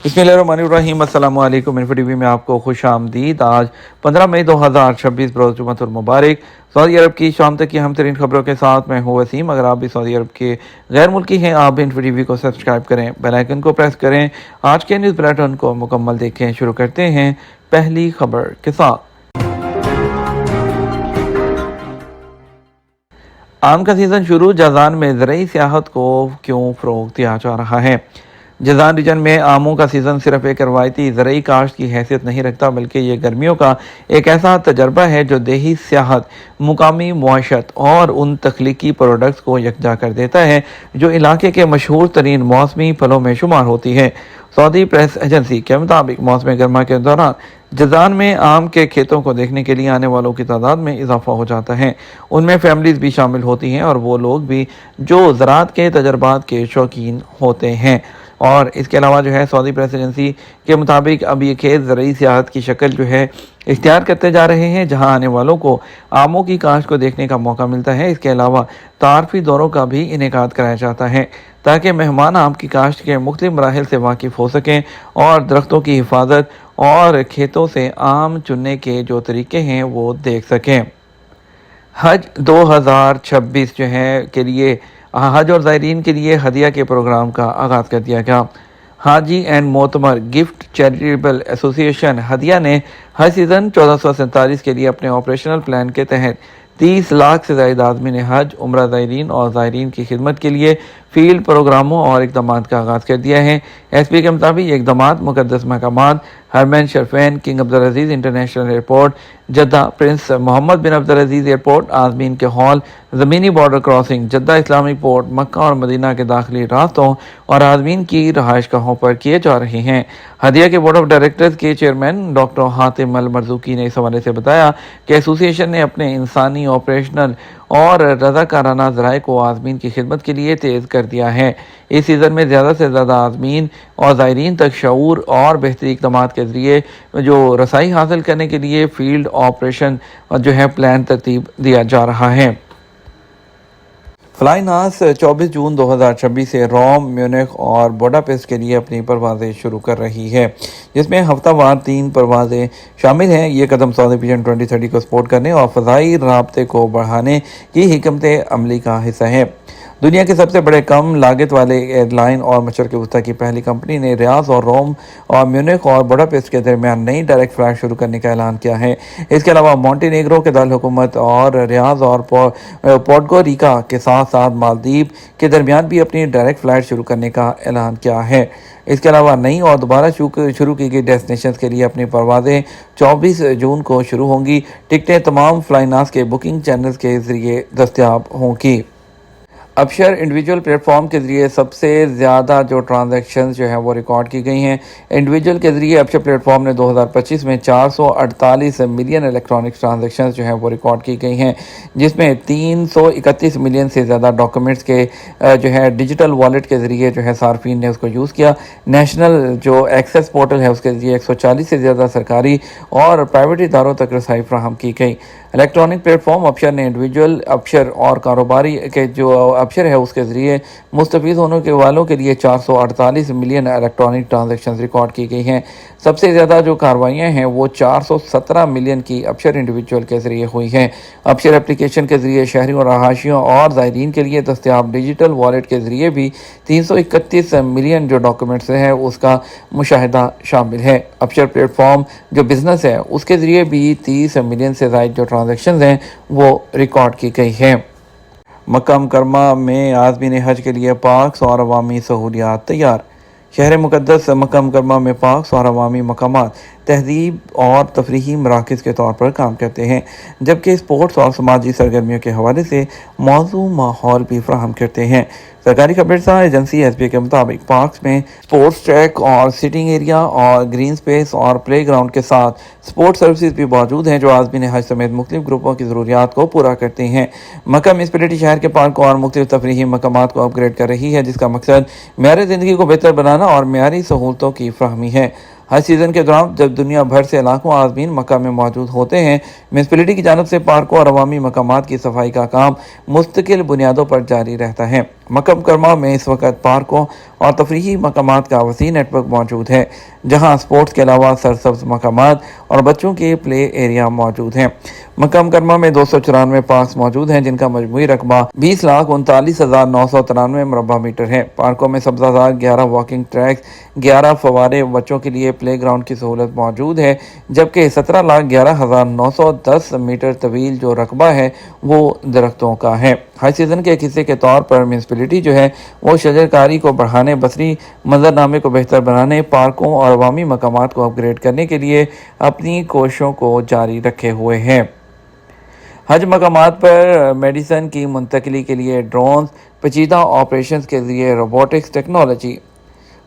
बिस्मिल्लाहिर्रहमानिर्रहीम। अस्सलाम वालेकुम। इन्फो टीवी में आपको खुश आमदीद। आज 15 मई 2026 बरोज़ जुम्मतुल मुबारक। सऊदी अरब की शाम तक की हम तरीन खबरों के साथ मैं हूँ वसीम। अगर आप भी सऊदी अरब के गैर मुल्की हैं, आप भी इन्फो टीवी को सब्सक्राइब करें, बेल आइकन को प्रेस करें, आज के न्यूज़ बुलेटिन को मुकम्मल देखें। शुरू करते हैं पहली खबर के साथ। आम का सीज़न शुरू, जज़ान में ज़रई सियाहत को क्यों फ़रोग़ दिया जा रहा है। जज़ान रीजन में आमों का सीज़न सिर्फ एक रवायती ज़रई काश्त की हैसियत नहीं रखता, बल्कि ये गर्मियों का एक ऐसा तजर्बा है जो देही सियाहत, मुकामी मुआशत और उन तख्लीकी प्रोडक्ट्स को यकजा कर देता है जो इलाके के मशहूर तरीन मौसमी फलों में शुमार होती है। सऊदी प्रेस एजेंसी के मुताबिक मौसम गर्मा के दौरान जज़ान में आम के खेतों को देखने के लिए आने वालों की तादाद में इजाफा हो जाता है। उनमें फैमिलीज़ भी शामिल होती हैं और वो लोग भी जो ज़राअत के तजर्बात के शौकीन होते हैं। और इसके अलावा जो है सऊदी प्रेस एजेंसी के मुताबिक अब ये खेत ज़रई सियाहत की शक्ल जो है इख्तियार करते जा रहे हैं, जहां आने वालों को आमों की काश्त को देखने का मौका मिलता है। इसके अलावा तारफ़ी दौरों का भी इनेकाद कराया जाता है ताकि मेहमान आम की काश्त के मुख्तलिफ मराहिल से वाकिफ़ हो सकें और दरख्तों की हिफाजत और खेतों से आम चुनने के जो तरीके हैं वो देख सकें। हज 2026 जो है के लिए हज और ज़ायरीन के लिए हदिया के प्रोग्राम का आगाज़ कर दिया गया। हाजी एंड मोतमर गिफ्ट चैरिटेबल एसोसिएशन हदिया ने हज सीज़न 1447 के लिए अपने ऑपरेशनल प्लान के तहत 30 लाख से ज़ायद आदमी ने हज, उम्रा, ज़ायरीन और ज़ायरीन की खिदमत के लिए फील्ड प्रोग्रामों और इक़दामात का आगाज़ कर दिया है। एसपी के मुताबिक ये इक़दामात मुक़द्दस मकामात हरमैन शरफैन, King Abdul Aziz International Airport Jeddah, Prince Mohammed bin Abdul Aziz Airport, आज़मीन के हॉल, ज़मीनी border crossing, Jeddah Islamic port, Makkah और मदीना के दाखिली रास्तों और आज़मीन की रहायश गाहों पर किए जा रहे हैं। हदिया के बोर्ड ऑफ डायरेक्टर्स के चेयरमैन डॉक्टर हातिम अल मरज़ूकी ने इस हवाले से बताया कि एसोसिएशन ने अपने इंसानी, ऑपरेशनल और रज़ाकाराना ज़राए को आज़मीन की खिदमत के लिए तेज़ कर दिया है। इस सीज़न में ज़्यादा से ज़्यादा आज़मीन और ज़ायरीन तक शऊर और बेहतरी इक़दामात के ज़रिए जो रसाई हासिल करने के लिए फील्ड ऑपरेशन जो है प्लान तरतीब दिया जा रहा है। फ्लाईनास 24 जून 2026 से रोम, म्यूनिख और बुडापेस्ट के लिए अपनी परवाज़ें शुरू कर रही है, जिसमें हफ्तावार 3 परवाज़ें शामिल हैं। ये कदम सऊदी विजन 2030 को सपोर्ट करने और फ़ज़ाई राब्ते को बढ़ाने की हिकमत अमली का हिस्सा है। दुनिया के सबसे बड़े कम लागत वाले एयरलाइन और मशरक़ वस्ता की पहली कंपनी ने रियाद और रोम और म्यूनिख और बुडापेस्ट के दरमियान नई डायरेक्ट फ़्लाइट शुरू करने का ऐलान किया है। इसके अलावा मॉन्टेनेग्रो के दारुल-हुकूमत और रियाद और पोर्टो रिका के साथ साथ मालदीव के दरमियान भी अपनी डायरेक्ट फ़्लाइट शुरू करने का ऐलान किया है। इसके अलावा नई और दोबारा शुरू की गई डेस्टिनेशन के लिए अपनी परवाज़ें 24 जून को शुरू होंगी। टिकटें तमाम फ्लाईनास के बुकिंग चैनल्स के ज़रिए दस्तयाब होंगी। अपशर इंडिविजुअल प्लेटफॉर्म के ज़रिए सबसे ज़्यादा जो ट्रांजैक्शंस जो हैं वो रिकॉर्ड की गई हैं। इंडिविजुअल के ज़रिए अपशर प्लेटफॉर्म ने 2025 में 448 मिलियन इलेक्ट्रॉनिक ट्रांजैक्शंस जो हैं वो रिकॉर्ड की गई हैं, जिसमें 331 मिलियन से ज़्यादा डॉक्यूमेंट्स के जो है डिजिटल वॉलेट के ज़रिए जो है सार्फिन ने उसको यूज़ किया। नेशनल जो एक्सेस पोर्टल है उसके ज़रिए 140 से ज़्यादा सरकारी और प्राइवेट इदारों तक रसाई फ्राहम की गई। इलेक्ट्रॉनिक प्लेटफॉर्म अपशर ने इंडिविजुअल अपशर और कारोबारी के जो अपशर है उसके ज़रिए मुस्तफ़ीद होने के वालों के लिए 448 मिलियन इलेक्ट्रॉनिक ट्रांजैक्शंस रिकॉर्ड की गई हैं। सबसे ज़्यादा जो कार्रवाइयाँ हैं वो 417 मिलियन की अपशर इंडिविजुअल के ज़रिए हुई हैं। अपशर एप्लीकेशन के ज़रिए शहरियों, रहायशियों और ज़ायरीन के लिए दस्तयाब डिजिटल वॉलेट के ज़रिए भी 331 मिलियन जो डॉक्यूमेंट्स हैं उसका मुशाहिदा शामिल है। अपशर प्लेटफॉर्म जो बिज़नेस है उसके ज़रिए भी 30 मिलियन से ज़ायद जो ट्रांजैक्शंस हैं वो रिकॉर्ड की गई हैं। मक्का मुकरमा में आज़मीन हज के लिए पार्क्स और अवामी सहूलियात तैयार। शहर मुक़द्दस मक्का मुकरमा में पार्क्स और अवामी मकामात तहज़ीब और तफरीही मराकज़ के तौर पर काम करते हैं, जबकि स्पोर्ट्स और समाजी सरगर्मियों के हवाले से मौजू माहौल भी फराहम करते हैं। सरकारी खबरसार एजेंसी एसपी के मुताबिक पार्क्स में स्पोर्ट्स ट्रैक और सिटिंग एरिया और ग्रीन स्पेस और प्ले ग्राउंड के साथ स्पोर्ट्स सर्विसेज भी मौजूद हैं जो आज़मीन हज समेत मुख्तलिफ ग्रुपों की ज़रूरियात को पूरा करती हैं। मक्का म्यूनिसिपैलिटी शहर के पार्क और मुख्तलिफ तफरीही मकामात को अपग्रेड कर रही है, जिसका मकसद मेयार ज़िंदगी को बेहतर बनाना और मेयारी सहूलतों की फ्राहमी है। हज सीज़न के दौरान जब दुनिया भर से लाखों आज़मीन मक्का में मौजूद होते हैं, म्यूनसिपैलिटी की जानब से पार्कों और अवामी मकामात की सफाई का काम मुस्तकिल बुनियादों पर जारी रहता है। मक्का मुकर्रमा में इस वक्त पार्कों और तफरीही मकामात का वसी नेटवर्क मौजूद है, जहाँ स्पोर्ट्स के अलावा सरसब्ज मकामात और बच्चों के प्ले एरिया मौजूद हैं। मक्का मुकर्रमा में 294 पार्क मौजूद हैं, जिनका मजमूई रकबा 20,39,993 मुरबा मीटर है। पार्कों में सब्जाजार, 11 वॉकिंग ट्रैक्स, 11 फवारे, बच्चों के लिए प्ले ग्राउंड की सहूलत मौजूद है, जबकि 17,11,910 मीटर तवील जो रकबा है वो दरख्तों का है। हज सीज़न के एक हिस्से के तौर पर म्यूनसिपैलिटी जो है वो शजरकारी को बढ़ाने, बसरी मंजरनामे को बेहतर बनाने, पार्कों और अवामी मकामात को अपग्रेड करने के लिए अपनी कोशिशों को जारी रखे हुए हैं। हज मकामात पर मेडिसिन की मुंतकली के लिए ड्रोन्स, पेचीदा ऑपरेशंस के लिए रोबोटिक्स टेक्नोलॉजी।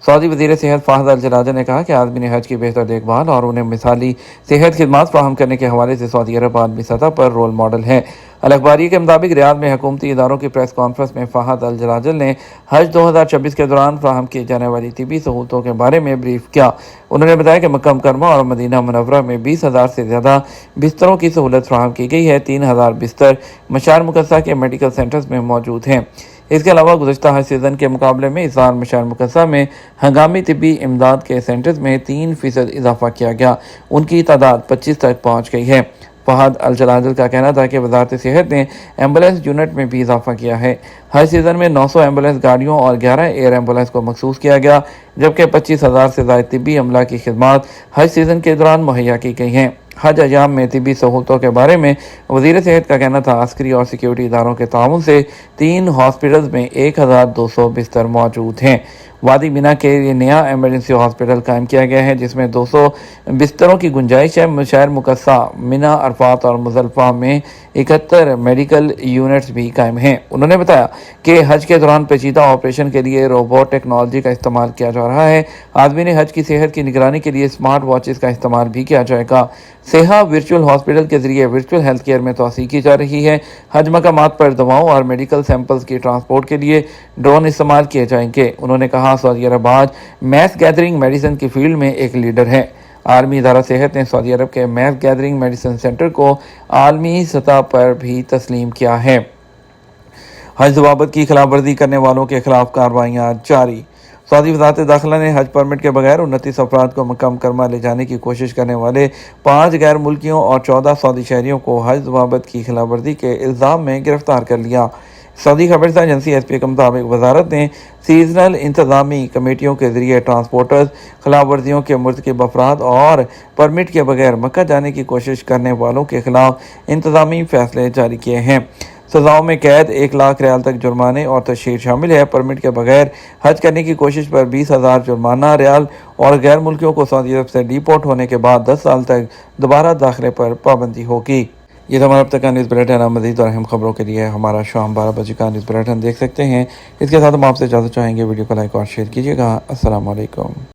सऊदी वज़ीर सेहत फ़ाहद अल-जलाजह ने कहा कि आज़मीन हज की बेहतर देखभाल और उन्हें मिसाली सेहत खिदमात फ़राहम करने के हवाले से सऊदी अरब आलमी सतह पर रोल मॉडल है। अल-अखबारी के मुताबिक रियाद में हुकूमती इदारों की प्रेस कॉन्फ्रेंस में फ़ाहद अल-जलाजह ने हज 2026 के दौरान फ़राहम की जाने वाली तिबी सहूलतों के बारे में ब्रीफ किया। उन्होंने बताया कि मक्का मुकर्रमा और मदीना मुनव्वरा में 20,000 से ज़्यादा बिस्तरों की सहूलत फ़राहम की गई है। 3,000 बिस्तर मशार मुकस्सा के मेडिकल सेंटर्स में मौजूद हैं। इसके अलावा गुज़श्ता हज सीज़न के मुकाबले में इस साल मशार मुकस्सा में हंगामी तिब्बी इमदाद के सेंटर्स में 3% इजाफा किया गया। उनकी तादाद 25 तक पहुँच गई है। फ़ाहद अल-जलाजह का कहना था कि वज़ारत सेहत ने एम्बुलेंस यूनिट में भी इजाफा किया है। हज सीज़न में 900 एम्बुलेंस गाड़ियों और 11 एयर एम्बुलेंस को मखसूस किया गया, जबकि 25,000 से ज़ायद तिब्बी अमला की खिदमात हज सीज़न के दौरान मुहैया की गई हैं। हज अयाम में तिब्बी सहूलतों के बारे में वज़ीर सेहत का कहना था, अस्करी और सिक्योरिटी इदारों के ताउन से 3 हॉस्पिटल्स में 1,200 बिस्तर मौजूद हैं। वादी मिना के लिए नया एमरजेंसी हॉस्पिटल कायम किया गया है, जिसमें 200 बिस्तरों की गुंजाइश है। मशार मुकस्सा, मिना, अरफात और मुजल्फा में 71 मेडिकल यूनिट्स भी कायम हैं। उन्होंने बताया कि हज के दौरान पेचीदा ऑपरेशन के लिए रोबोट टेक्नोलॉजी का इस्तेमाल किया जा रहा है। आदमी ने हज की सेहत की निगरानी के लिए स्मार्ट वॉचेस का इस्तेमाल भी किया जाएगा। सेहा वर्चुअल हॉस्पिटल के जरिए वर्चुअल हेल्थ केयर में तोसी की जा रही है। हज मकामात पर दवाओं और मेडिकल सैंपल्स की ट्रांसपोर्ट के लिए ड्रोन इस्तेमाल किए जाएंगे। उन्होंने कहा, सऊदी अरब आज मैस गैदरिंग मेडिसिन की फील्ड में एक लीडर है। आलमी इदारा सेहत ने सऊदी अरब के मैस गैदरिंग मेडिसिन सेंटर को आलमी सतह पर भी तस्लीम किया है। हज ज़वाबित की खिलाफ वर्जी करने वालों के खिलाफ कार्रवाइयाँ जारी। सऊदी वज़ारत दाखिला ने हज परमिट के बगैर 29 अफराद को मक्का मुकर्रमा ले जाने की कोशिश करने वाले 5 गैर मुल्कियों और 14 सऊदी शहरियों को हज ज़वाबित की खिलाफ वर्जी के इल्ज़ाम में गिरफ्तार कर लिया। सऊदी खबरसा एजेंसी एसपी के मुताबिक वजारत ने सीजनल इंतजामी कमेटियों के जरिए ट्रांसपोर्टर्स, खिलाफ वर्जियों के मुर्तकिब अफराद और परमिट के बगैर मक्का जाने की कोशिश करने वालों के खिलाफ इंतजामी फैसले जारी किए हैं। सजाओं में कैद, 1 लाख रियाल तक जुर्माने और तशहीर शामिल है। परमिट के बगैर हज करने की कोशिश पर 20,000 जुर्माना रियाल और गैर मुल्कियों को सऊदी अरब से डिपोर्ट होने के बाद 10 साल तक दोबारा दाखिले पर पाबंदी होगी। ये तो हमारा अब तक का न्यूज़ बुलेटिन है। मज़ीद और अहम खबरों के लिए हमारा शाम 12 बजे का न्यूज़ बुलेटिन देख सकते हैं। इसके साथ हम आपसे इजाज़त चाहेंगे। वीडियो को लाइक और शेयर कीजिएगा। अस्सलाम वालेकुम।